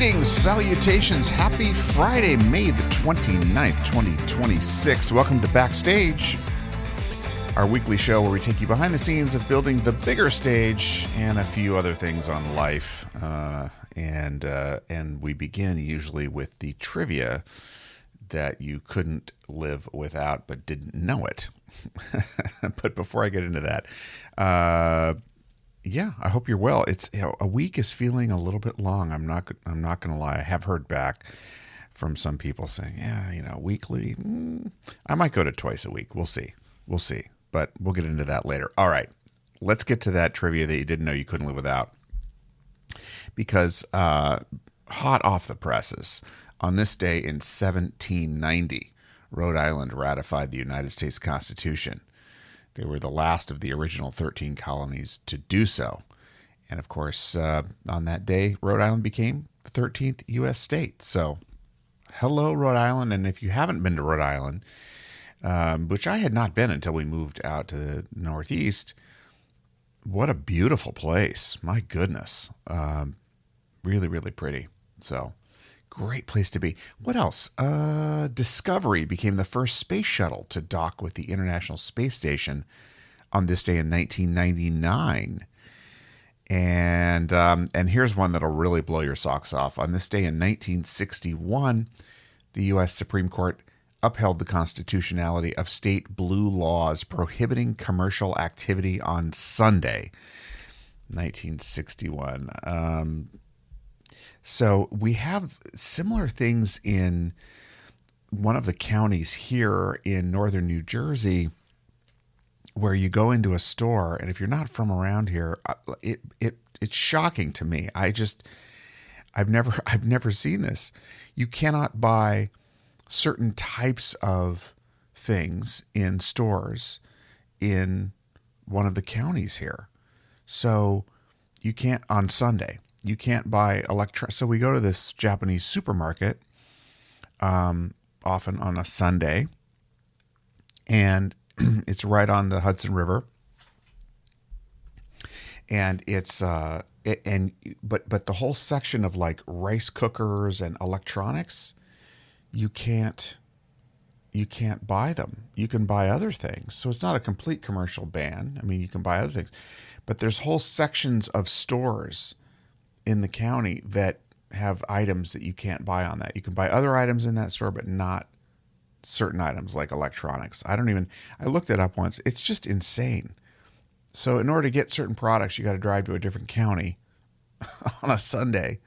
Greetings, salutations, happy Friday, May the 29th, 2026. Welcome to Backstage, our weekly show where we take you behind the scenes of building the bigger stage and a few other things on life. And we begin usually with the trivia that you couldn't live without but didn't know it. But before I get into that, I hope you're well. It's a week is feeling a little bit long. I'm not going to lie. I have heard back from some people saying, weekly. I might go to twice a week. We'll see. But we'll get into that later. All right, let's get to that trivia that you didn't know you couldn't live without. Because hot off the presses, on this day in 1790, Rhode Island ratified the United States Constitution. They were the last of the original 13 colonies to do so. And of course, on that day, Rhode Island became the 13th U.S. state. So, hello, Rhode Island. And if you haven't been to Rhode Island, which I had not been until we moved out to the Northeast, what a beautiful place. My goodness. Really, really pretty. So, great place to be. What else? Discovery became the first space shuttle to dock with the International Space Station on this day in 1999. And here's one that'll really blow your socks off. On this day in 1961, the U.S. Supreme Court upheld the constitutionality of state blue laws prohibiting commercial activity on Sunday. 1961. So we have similar things in one of the counties here in northern New Jersey where you go into a store, and if you're not from around here, it's shocking to me. I've never seen this. You cannot buy certain types of things in stores in one of the counties here. So you can't on Sunday. You can't buy So we go to this Japanese supermarket, often on a Sunday, and it's right on the Hudson River. And it's but the whole section of like rice cookers and electronics, you can't buy them. You can buy other things. So it's not a complete commercial ban. I mean, you can buy other things, but there's whole sections of stores in the county that have items that you can't buy on that. You can buy other items in that store, but not certain items like electronics. I looked it up once. It's just insane. So in order to get certain products, you got to drive to a different county on a Sunday.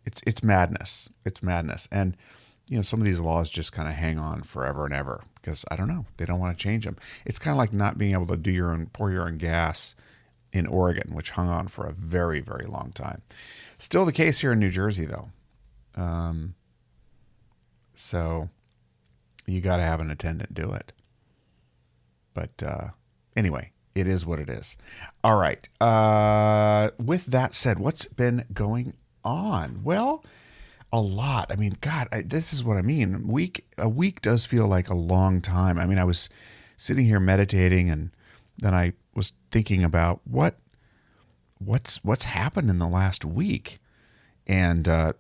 It's madness. It's madness. And, some of these laws just kind of hang on forever and ever because I don't know. They don't want to change them. It's kind of like not being able to pour your own gas in Oregon, which hung on for a very, very long time. Still the case here in New Jersey, though. So you got to have an attendant do it. But anyway, it is what it is. All right. With that said, what's been going on? Well, a lot. I mean, God, this is what I mean. A week does feel like a long time. I mean, I was sitting here meditating, and then I was thinking about what's happened in the last week, and I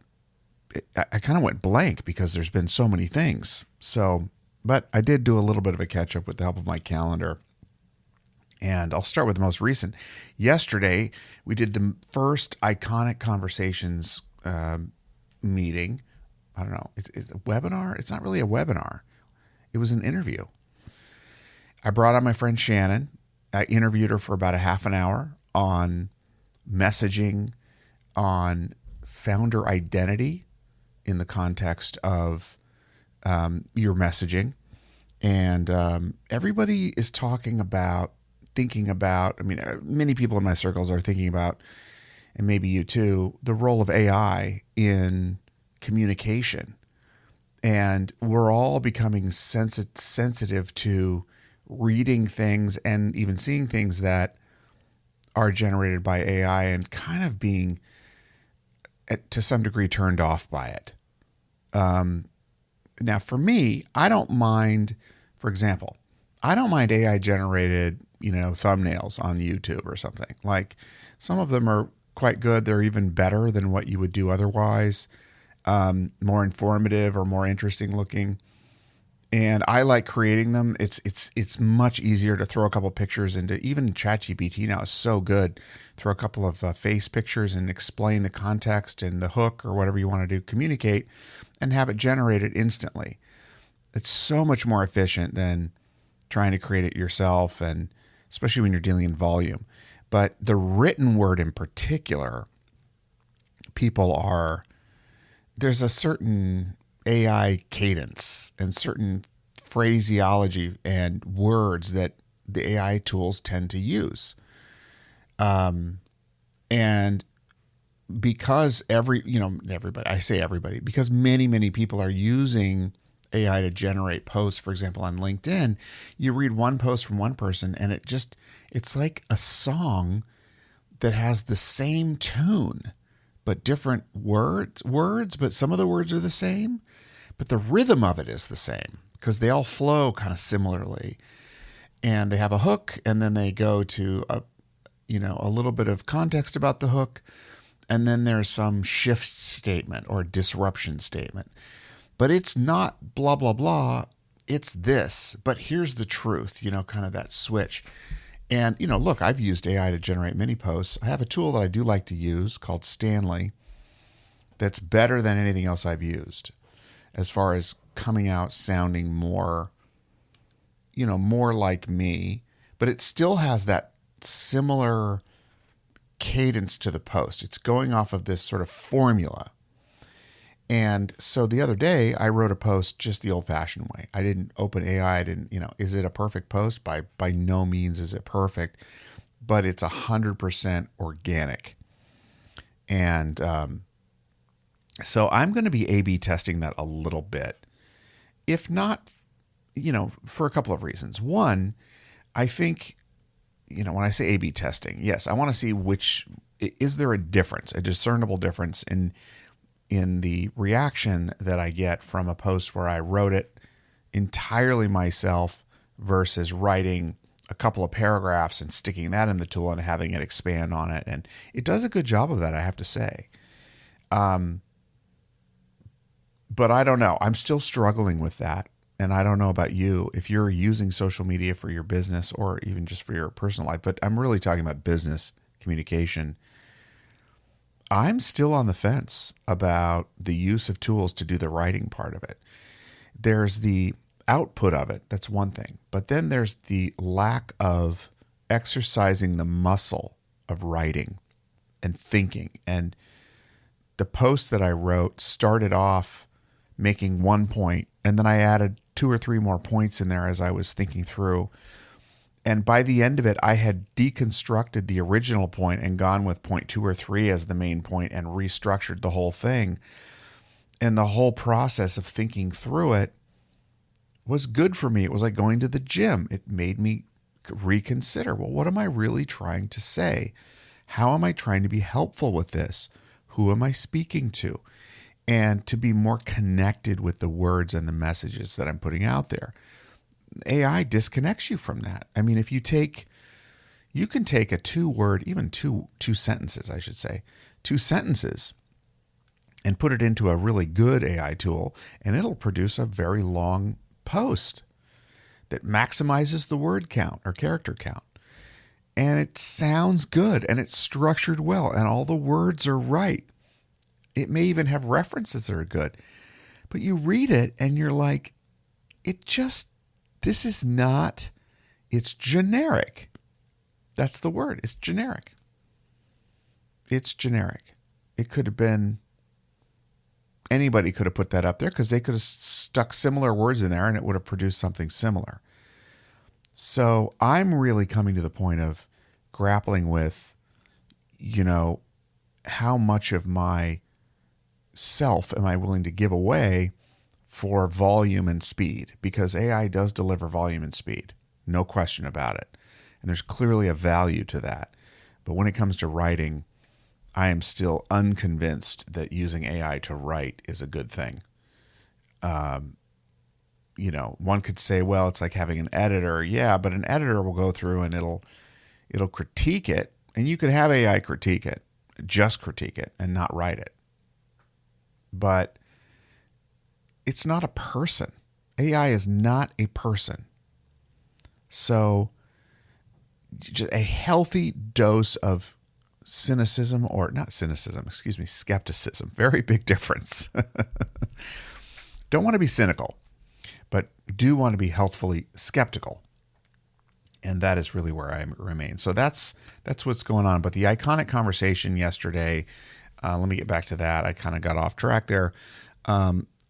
kind of went blank because there's been so many things. So, but I did do a little bit of a catch up with the help of my calendar, and I'll start with the most recent. Yesterday, we did the first Iconic Conversations meeting. I don't know. It's a webinar. It's not really a webinar. It was an interview. I brought on my friend Shannon. I interviewed her for about a half an hour on messaging, on founder identity in the context of your messaging. And everybody is thinking about, many people in my circles are thinking about, and maybe you too, the role of AI in communication. And we're all becoming sensitive to reading things and even seeing things that are generated by AI and kind of being, to some degree, turned off by it. Now, for me, I don't mind, for example, I don't mind AI generated, thumbnails on YouTube or something. Like, some of them are quite good. They're even better than what you would do otherwise. more informative or more interesting looking. And I like creating them. It's much easier to throw a couple pictures into, even ChatGPT now is so good. Throw a couple of face pictures and explain the context and the hook or whatever you want to do, communicate, and have it generated instantly. It's so much more efficient than trying to create it yourself, and especially when you're dealing in volume. But the written word in particular, there's a certain AI cadence and certain phraseology and words that the AI tools tend to use. And because because many people are using AI to generate posts, for example, on LinkedIn, you read one post from one person and it's like a song that has the same tune, but different words, but some of the words are the same, but the rhythm of it is the same because they all flow kind of similarly. And they have a hook, and then they go to a little bit of context about the hook, and then there's some shift statement or disruption statement. But it's not blah, blah, blah. It's this. But here's the truth, kind of that switch. And, look, I've used AI to generate many posts. I have a tool that I do like to use called Stanley that's better than anything else I've used as far as coming out sounding more, more like me. But it still has that similar cadence to the post. It's going off of this sort of formula. And so the other day I wrote a post just the old fashioned way. I didn't open AI. I didn't, is it a perfect post? By no means is it perfect, but it's 100% organic. And so I'm going to be A/B testing that a little bit. If not, for a couple of reasons. One, I think, when I say A/B testing, yes, I want to see is there a difference, a discernible difference in the reaction that I get from a post where I wrote it entirely myself versus writing a couple of paragraphs and sticking that in the tool and having it expand on it. And it does a good job of that, I have to say. But I don't know. I'm still struggling with that. And I don't know about you, if you're using social media for your business or even just for your personal life, but I'm really talking about business communication. I'm still on the fence about the use of tools to do the writing part of it. There's the output of it. That's one thing. But then there's the lack of exercising the muscle of writing and thinking. And the post that I wrote started off making one point, and then I added 2 or 3 more points in there as I was thinking through. And by the end of it, I had deconstructed the original point and gone with point 2 or 3 as the main point and restructured the whole thing. And the whole process of thinking through it was good for me. It was like going to the gym. It made me reconsider, well, what am I really trying to say? How am I trying to be helpful with this? Who am I speaking to? And to be more connected with the words and the messages that I'm putting out there. AI disconnects you from that. I mean, you can take a 2-word, even two sentences, I should say, 2 sentences, and put it into a really good AI tool, and it'll produce a very long post that maximizes the word count or character count. And it sounds good, and it's structured well, and all the words are right. It may even have references that are good. But you read it, and you're like, this is not, it's generic. That's the word. It's generic. It's generic. It could have been, anybody could have put that up there because they could have stuck similar words in there and it would have produced something similar. So I'm really coming to the point of grappling with, how much of my self am I willing to give away for volume and speed, because AI does deliver volume and speed, no question about it. And there's clearly a value to that. But when it comes to writing, I am still unconvinced that using AI to write is a good thing. One could say, well, it's like having an editor. Yeah, but an editor will go through and it'll critique it, and you could have AI critique it, just critique it and not write it. but it's not a person. AI is not a person. So just a healthy dose of skepticism. Very big difference. Don't want to be cynical, but do want to be healthfully skeptical. And that is really where I remain. So that's what's going on. But the iconic conversation yesterday, let me get back to that. I kind of got off track there.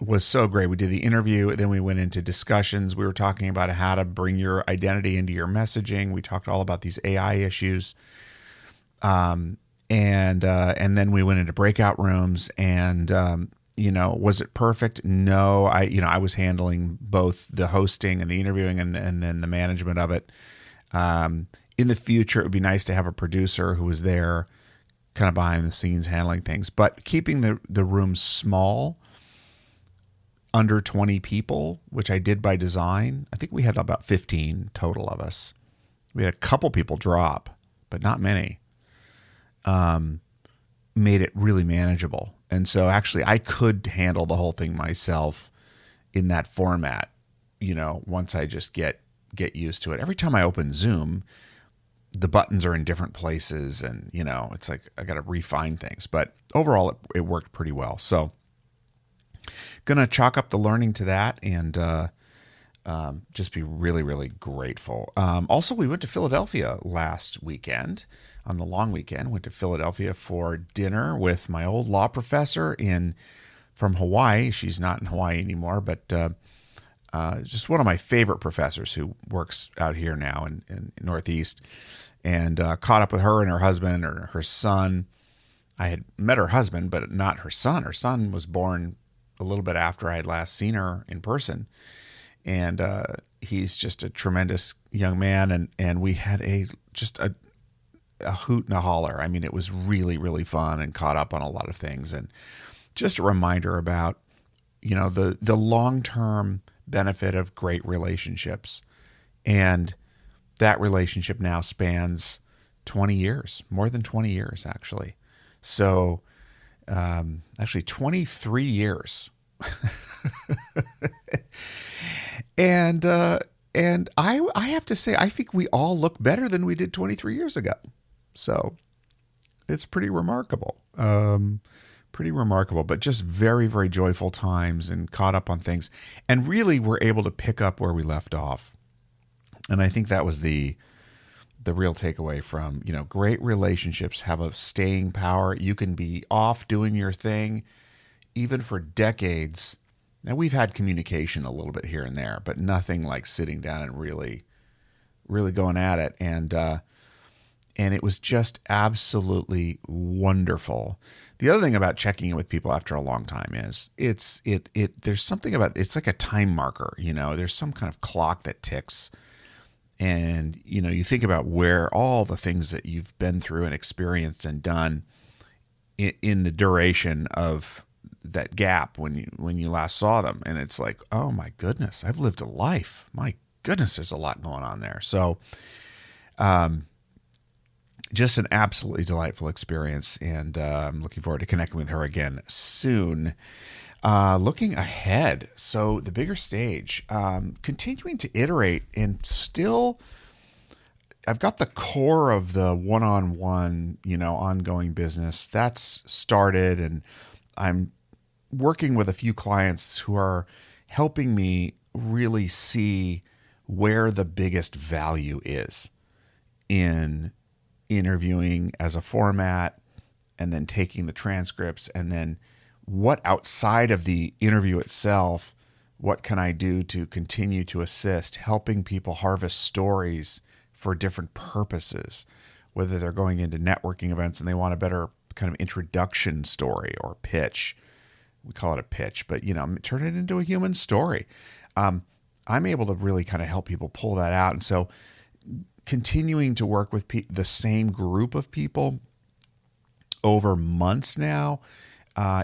Was so great. We did the interview, then we went into discussions. We were talking about how to bring your identity into your messaging. We talked all about these AI issues. And then we went into breakout rooms and, was it perfect? No, I was handling both the hosting and the interviewing and then the management of it. In the future, it would be nice to have a producer who was there kind of behind the scenes handling things, but keeping the room small, under 20 people, which I did by design. I think we had about 15 total of us. We had a couple people drop, but not many. Made it really manageable. And so actually I could handle the whole thing myself in that format, once I just get used to it. Every time I open Zoom, the buttons are in different places and, it's like I got to refine things. But overall, it worked pretty well. So going to chalk up the learning to that and just be really, really grateful. Also, we went to Philadelphia last weekend on the long weekend. Went to Philadelphia for dinner with my old law professor from Hawaii. She's not in Hawaii anymore, but just one of my favorite professors who works out here now in Northeast. And caught up with her and her husband or her son. I had met her husband, but not her son. Her son was born a little bit after I had last seen her in person. And he's just a tremendous young man. And we had a hoot and a holler. I mean, it was really, really fun and caught up on a lot of things. And just a reminder about, the long-term benefit of great relationships. And that relationship now spans 20 years, more than 20 years, actually. So, actually 23 years. And I have to say, I think we all look better than we did 23 years ago. So it's pretty remarkable. But just very, very joyful times and caught up on things and really were able to pick up where we left off. And I think that was the real takeaway from, great relationships have a staying power. You can be off doing your thing even for decades. Now, we've had communication a little bit here and there, but nothing like sitting down and really, really going at it. And it was just absolutely wonderful. The other thing about checking in with people after a long time is there's something about, it's like a time marker, there's some kind of clock that ticks. And, you think about where all the things that you've been through and experienced and done in the duration of that gap when you last saw them. And it's like, oh my goodness, I've lived a life. My goodness, there's a lot going on there. So, just an absolutely delightful experience. And I'm looking forward to connecting with her again soon. Looking ahead, so the bigger stage, continuing to iterate and still, I've got the core of the one-on-one, ongoing business that's started, and I'm working with a few clients who are helping me really see where the biggest value is in interviewing as a format and then taking the transcripts and then what outside of the interview itself, what can I do to continue to assist, helping people harvest stories for different purposes, whether they're going into networking events and they want a better kind of introduction story or pitch. We call it a pitch, but, turn it into a human story. I'm able to really kind of help people pull that out. And so continuing to work with the same group of people over months now,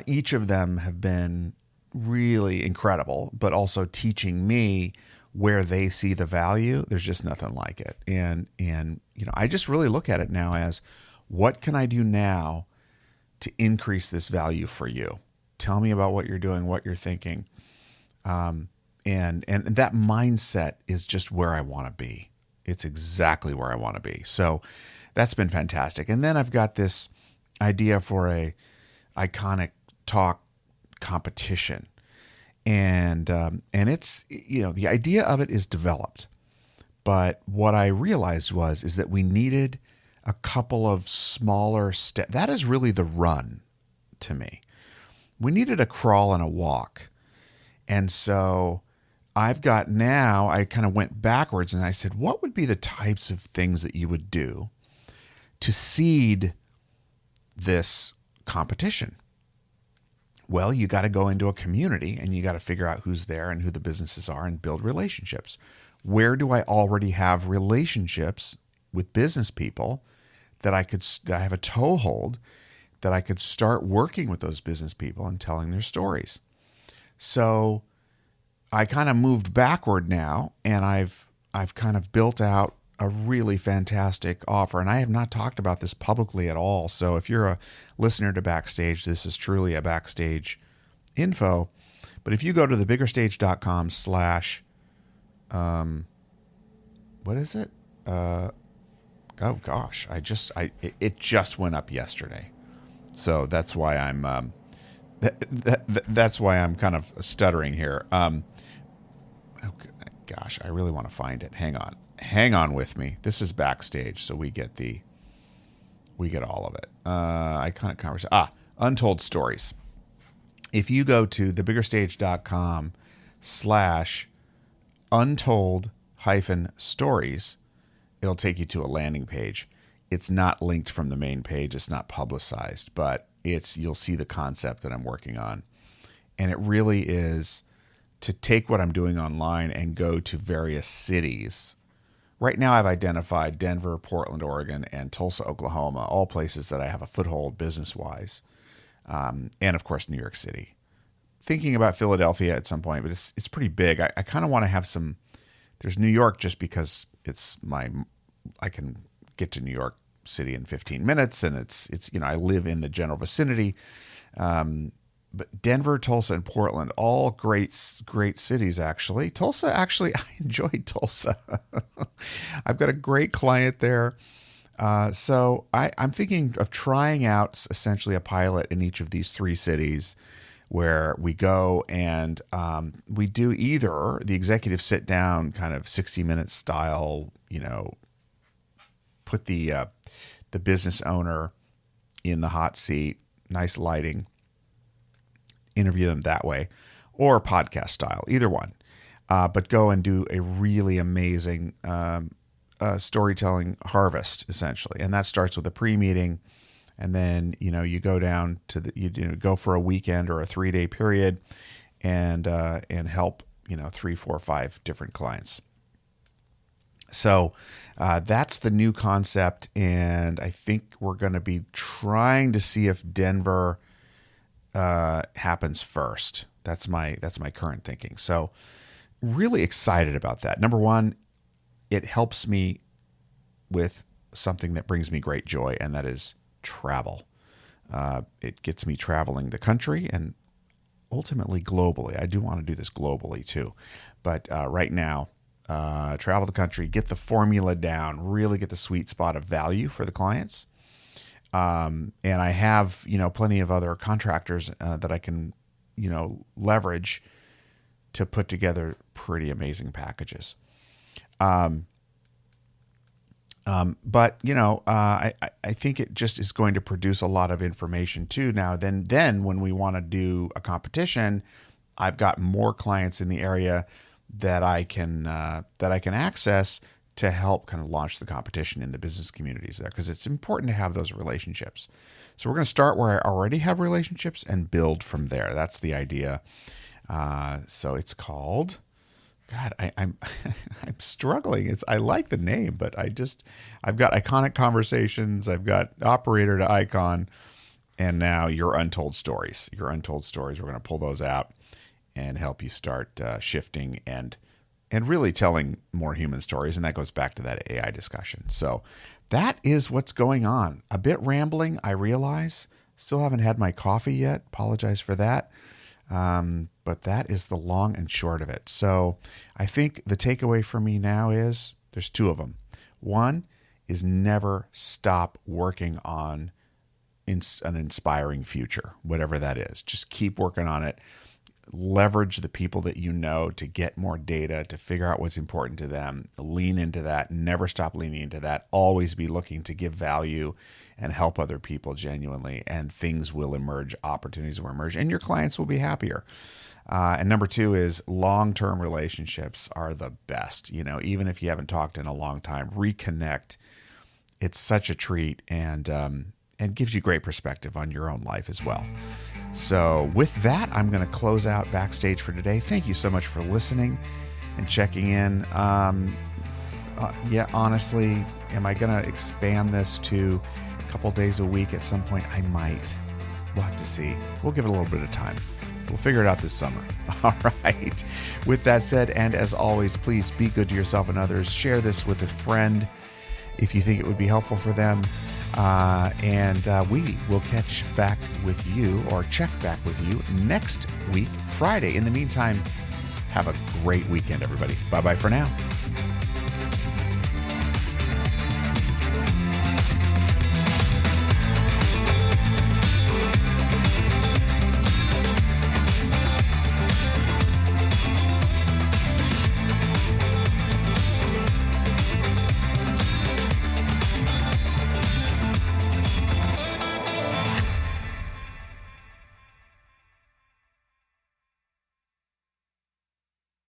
each of them have been really incredible, but also teaching me where they see the value. There's just nothing like it. And I just really look at it now as, what can I do now to increase this value for you? Tell me about what you're doing, what you're thinking. And that mindset is just where I want to be. It's exactly where I want to be. So that's been fantastic. And then I've got this idea for a iconic talk competition. And it's, the idea of it is developed. But what I realized is that we needed a couple of smaller steps. That is really the run to me. We needed a crawl and a walk. And so I kind of went backwards and I said, what would be the types of things that you would do to seed this competition? Well, you got to go into a community and you got to figure out who's there and who the businesses are and build relationships. Where do I already have relationships with business people that I have a toehold, that I could start working with those business people and telling their stories? So I kind of moved backward now, and I've kind of built out a really fantastic offer. And I have not talked about this publicly at all. So if you're a listener to Backstage, this is truly a Backstage info. But if you go to thebiggerstage.com/ what is it? Oh gosh, it just went up yesterday. So that's why I'm that's why I'm kind of stuttering here. Oh gosh, I really want to find it. Hang on with me. This is Backstage, so we get all of it. Iconic conversation. Untold stories. If you go to thebiggerstage.com/ untold-stories, it'll take you to a landing page. It's not linked from the main page. It's not publicized, but you'll see the concept that I'm working on. And it really is to take what I'm doing online and go to various cities. Right now I've identified Denver, Portland, Oregon, and Tulsa, Oklahoma, all places that I have a foothold business-wise. And of course, New York City. Thinking about Philadelphia at some point, but it's pretty big. I kind of want to have some. There's New York just because I can get to New York City in 15 minutes, and it's I live in the general vicinity. But Denver, Tulsa, and Portland, all great cities actually. Tulsa, actually, I enjoyed Tulsa. I've got a great client there. So I'm thinking of trying out essentially a pilot in each of these three cities, where we go and we do either the executive sit down kind of 60-minute style, put the business owner in the hot seat, nice lighting, interview them that way, or podcast style, either one. But go and do a really amazing storytelling harvest, essentially. And that starts with a pre-meeting. And then, you go down to go for a weekend or a 3-day period and help, 3, 4, 5 different clients. So that's the new concept. And I think we're going to be trying to see if Denver happens first. That's my current thinking. So really excited about that. Number one, it helps me with something that brings me great joy, and that is travel. It gets me traveling the country and ultimately globally. I do want to do this globally too. But right now, travel the country, get the formula down, really get the sweet spot of value for the clients. And I have, plenty of other contractors that I can, leverage to put together pretty amazing packages. But I think it just is going to produce a lot of information too. Now, then when we want to do a competition, I've got more clients in the area that I can access to help kind of launch the competition in the business communities there, because it's important to have those relationships. So we're going to start where I already have relationships and build from there. That's the idea. So it's called. God, I'm struggling. I like the name, but I've got Iconic Conversations, I've got Operator to Icon, and now Your Untold Stories. Your Untold Stories, we're going to pull those out and help you start shifting and really telling more human stories. And that goes back to that AI discussion. So that is what's going on. A bit rambling, I realize, Still haven't had my coffee yet. Apologize for that. But that is the long and short of it. So I think the takeaway for me now is there's two of them. One is never stop working on an inspiring future, whatever that is. Just keep working on it. Leverage the people that you know to get more data, to figure out what's important to them. Lean into that. Never stop leaning into that. Always be looking to give value and help other people genuinely, and things will emerge, opportunities will emerge, and your clients will be happier. And number two is long-term relationships are the best. Even if you haven't talked in a long time, reconnect. It's such a treat, and gives you great perspective on your own life as well. So with that, I'm going to close out Backstage for today. Thank you so much for listening and checking in. Honestly, am I going to expand this to a couple days a week at some point? I might. We'll have to see. We'll give it a little bit of time. We'll figure it out this summer. All right. With that said, and as always, please be good to yourself and others. Share this with a friend if you think it would be helpful for them. And we will catch back with you, or check back with you next week, Friday. In the meantime, have a great weekend, everybody. Bye-bye for now.